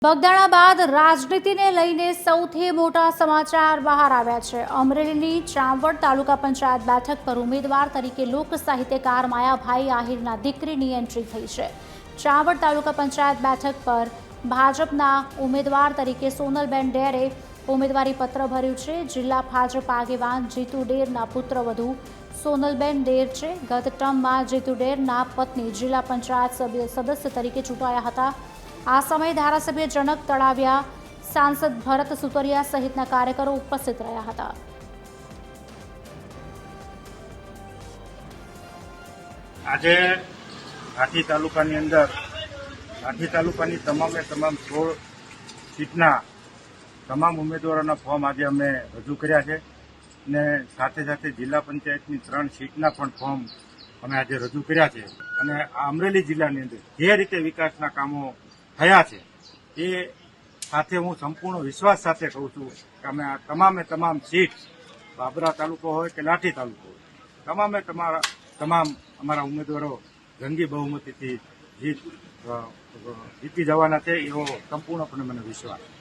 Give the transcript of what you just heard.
બગદાણા બાદ રાજનીતિને લઈને સૌથી મોટા સમાચાર બહાર આવ્યા છે। અમરેલીની ચાંવડ તાલુકા પંચાયત બેઠક પર ઉમેદવાર તરીકે લોક સાહિત્યકાર માયાભાઈ આહિરના દીકરીની એન્ટ્રી થઈ છે। ચાંવડ તાલુકા પંચાયત બેઠક પર ભાજપના ઉમેદવાર તરીકે સોનલબેન ડેરે ઉમેદવારી પત્ર ભર્યું છે। જિલ્લા ભાજપ આગેવાન જીતુ ડેરના પુત્રવધુ સોનલબેન ડેર છે। ગત ટર્મમાં જીતુ ડેરના પત્ની જિલ્લા પંચાયત સદસ્ય તરીકે ચૂંટાયા હતા। આ સમયે ધારાસભ્ય જનક તળાવિયા, સાંસદ ભરત સુતરિયા સહિતના કાર્યકરો ઉપસ્થિત રહ્યા હતા। આજે ઘાટી તાલુકાની અંદર ઘાટી તાલુકાની તમામે તમામ 16 સીટના તમામ ઉમેદવારોના ફોર્મ આજે અમે રજૂ કર્યા છે અને સાથે સાથે જિલ્લા પંચાયતની 3 સીટના પણ ફોર્મ અમે આજે રજૂ કર્યા છે। અને આ અમરેલી જિલ્લાની અંદર જે રીતે વિકાસના કામો થયા છે એ સાથે હું સંપૂર્ણ વિશ્વાસ સાથે કહું છું કે અમે આ તમામ સીટ બાબરા તાલુકો હોય કે લાઠી તાલુકો હોય તમામ અમારા ઉમેદવારો જંગી બહુમતીથી જીતી જવાના છે એવો સંપૂર્ણપણે મને વિશ્વાસ છે।